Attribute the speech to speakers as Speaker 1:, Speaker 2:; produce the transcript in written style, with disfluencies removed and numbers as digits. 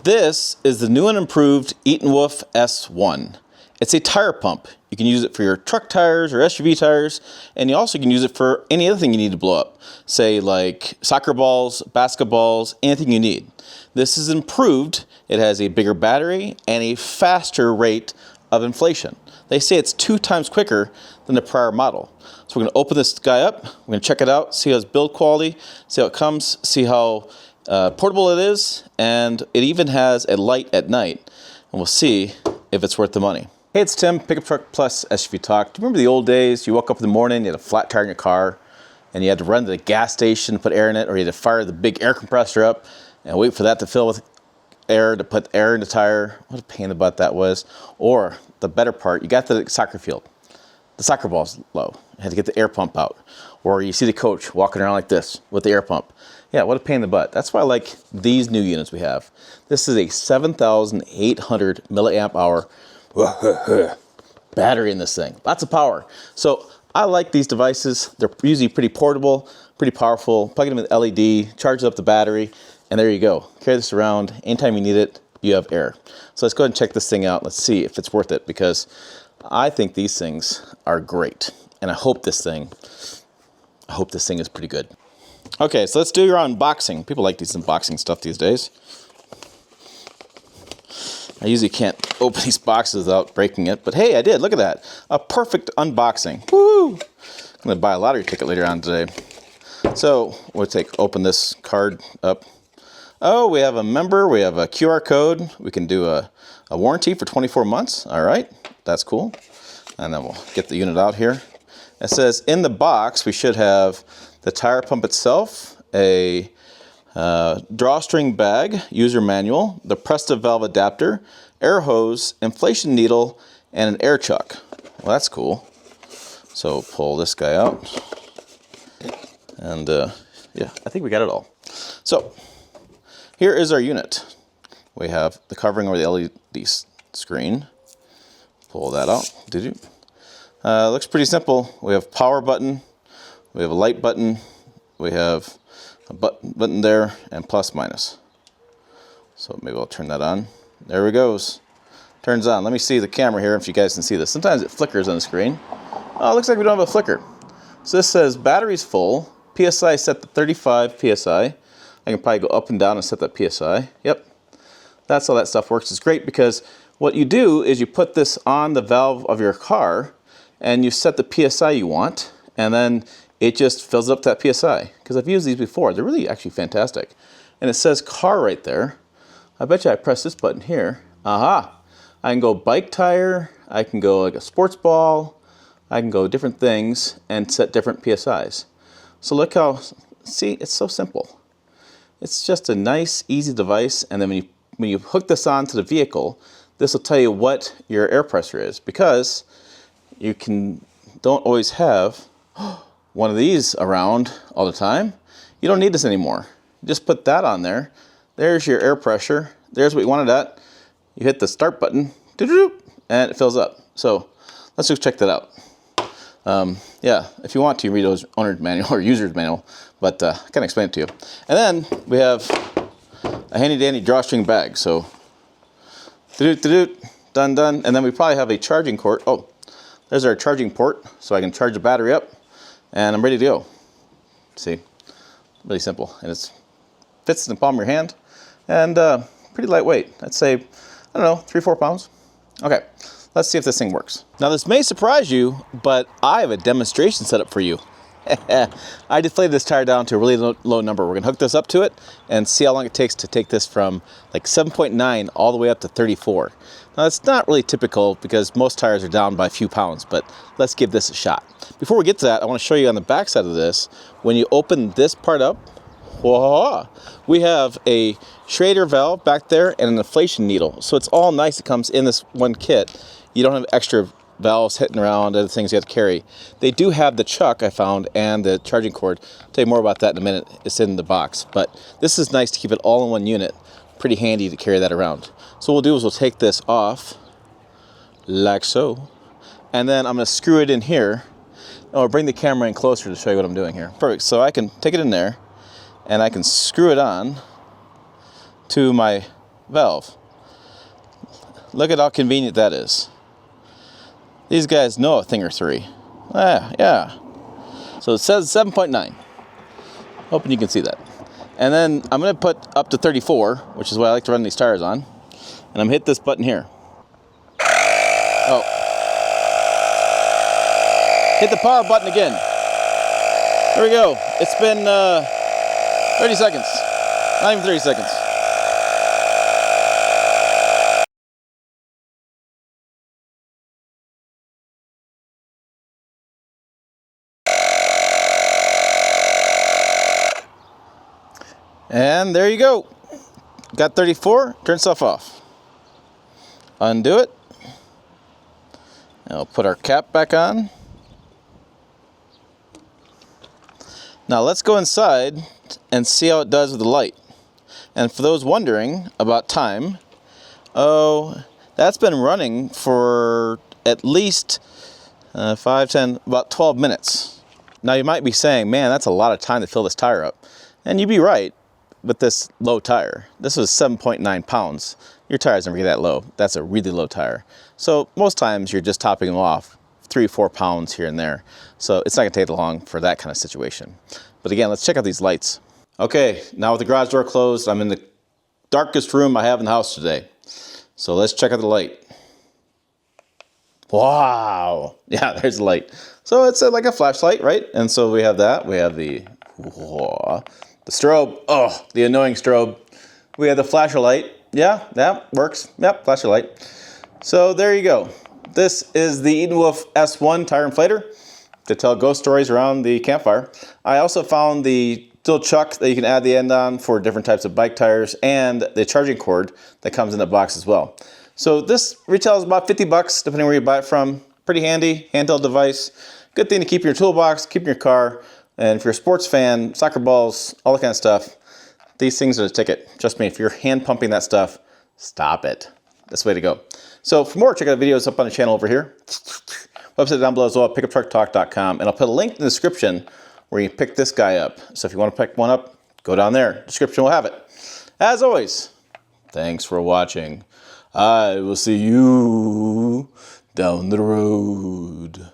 Speaker 1: This is the new and improved Etenwolf S1. It's a tire pump. You can use it for your truck tires or SUV tires, and you also can use it for any other thing you need to blow up. Say like soccer balls, basketballs, anything you need. This is improved. It has a bigger battery and a faster rate of inflation. They say it's 2 times quicker than the prior model. So we're going to open this guy up, we're going to check it out, see how its build quality, see how it comes, see how portable it is, and it even has a light at night. And we'll see if it's worth the money. Hey, it's Tim, Pickup Truck Plus SUV Talk. Do you remember the old days? You woke up in the morning, you had a flat tire in your car, and you had to run to the gas station to put air in it, or you had to fire the big air compressor up and wait for that to fill with air to put air in the tire. What a pain in the butt that was. Or the better part, you got to the soccer field. The soccer ball's low. You had to get the air pump out. Or you see the coach walking around like this with the air pump. Yeah, what a pain in the butt. That's why I like these new units we have. This is a 7,800 milliamp hour battery in this thing. Lots of power. So I like these devices. They're usually pretty portable, pretty powerful. Plug it in with LED, charges up the battery, and there you go. Carry this around. Anytime you need it, you have air. So let's go ahead and check this thing out. Let's see if it's worth it, because I think these things are great. And I hope this thing is pretty good. Okay, so let's do your unboxing. People like these unboxing stuff these days. I usually can't open these boxes without breaking it, but hey, I did. Look at that. A perfect unboxing. Woo! I'm going to buy a lottery ticket later on today. So we'll open this card up. Oh, we have a member. We have a QR code. We can do a warranty for 24 months. All right, that's cool. And then we'll get the unit out here. It says in the box we should have the tire pump itself, a drawstring bag, user manual, the press-to valve adapter, air hose, inflation needle, and an air chuck. Well, that's cool. So pull this guy out. And yeah, I think we got it all. So here is our unit. We have the covering over the LED screen. Pull that out. Looks pretty simple. We have power button. We have a light button. We have a button there and plus minus. So maybe I'll turn that on. There it goes. Turns on. Let me see the camera here if you guys can see this. Sometimes it flickers on the screen. Oh, it looks like we don't have a flicker. So this says battery's full. PSI set to 35 PSI. I can probably go up and down and set that PSI. Yep. That's how that stuff works. It's great because what you do is you put this on the valve of your car and you set the PSI you want, and then it just fills up that PSI. Because I've used these before. They're really actually fantastic. And it says car right there. I bet you I press this button here. Aha! I can go bike tire, I can go like a sports ball, I can go different things and set different PSIs. So look how, see, it's so simple. It's just a nice, easy device, and then when you hook this onto the vehicle, this will tell you what your air pressure is, because you don't always have one of these around all the time. You don't need this anymore. Just put that on there. There's your air pressure. There's what you wanted at. You hit the start button, and it fills up. So let's just check that out. Yeah, if you want to, read those owner's manual or user's manual, but I can explain it to you. And then we have a handy dandy drawstring bag. So done. And then we probably have a charging cord. Oh, there's our charging port, so I can charge the battery up, and I'm ready to go. See, really simple, and it fits in the palm of your hand, and pretty lightweight. I'd say, I don't know, 3-4 pounds. Okay, let's see if this thing works. Now this may surprise you, but I have a demonstration set up for you. I deflated this tire down to a really low number. We're gonna hook this up to it and see how long it takes to take this from like 7.9 all the way up to 34. Now that's not really typical because most tires are down by a few pounds, but let's give this a shot. Before we get to that, I wanna show you on the back side of this, when you open this part up, we have a Schrader valve back there and an inflation needle. So it's all nice. It comes in this one kit. You don't have extra valves hitting around, other things you have to carry. They do have the chuck, I found, and the charging cord. I'll tell you more about that in a minute. It's in the box. But this is nice to keep it all in one unit. Pretty handy to carry that around. So what we'll do is we'll take this off, like so. And then I'm going to screw it in here. And I'll bring the camera in closer to show you what I'm doing here. Perfect. So I can take it in there, and I can screw it on to my valve. Look at how convenient that is. These guys know a thing or three. Yeah. So it says 7.9. Hoping you can see that. And then I'm going to put up to 34, which is what I like to run these tires on. And I'm going to hit this button here. Oh. Hit the power button again. There we go. It's been 30 seconds. Not even 30 seconds. And there you go. Got 34, turn stuff off. Undo it. And we'll put our cap back on. Now let's go inside and see how it does with the light. And for those wondering about time, that's been running for at least 5, 10, about 12 minutes. Now you might be saying, man, that's a lot of time to fill this tire up. And you'd be right. With this low tire, this was 7.9 pounds. Your tires never get that low. That's a really low tire. So most times you're just topping them off 3-4 pounds here and there. So it's not gonna take long for that kind of situation. But again, let's check out these lights. Okay, now with the garage door closed, I'm in the darkest room I have in the house today. So let's check out the light. Wow, yeah, there's the light. So it's like a flashlight, right? And so we have that. We have the strobe, the annoying strobe. We have the flasher light. Yeah, that works. Yep, flasher light. So there you go. This is the Etenwolf S1 tire inflator to tell ghost stories around the campfire. I also found the steel chuck that you can add the end on for different types of bike tires and the charging cord that comes in the box as well. So this retails about 50 bucks depending where you buy it from. Pretty handy, handheld device. Good thing to keep in your toolbox, keep in your car. And if you're a sports fan, soccer balls, all that kind of stuff, these things are the ticket. Trust me, if you're hand pumping that stuff, stop it. That's the way to go. So for more, check out videos up on the channel over here. Website down below as well, pickuptrucktalk.com. And I'll put a link in the description where you pick this guy up. So if you want to pick one up, go down there. Description will have it. As always, thanks for watching. I will see you down the road.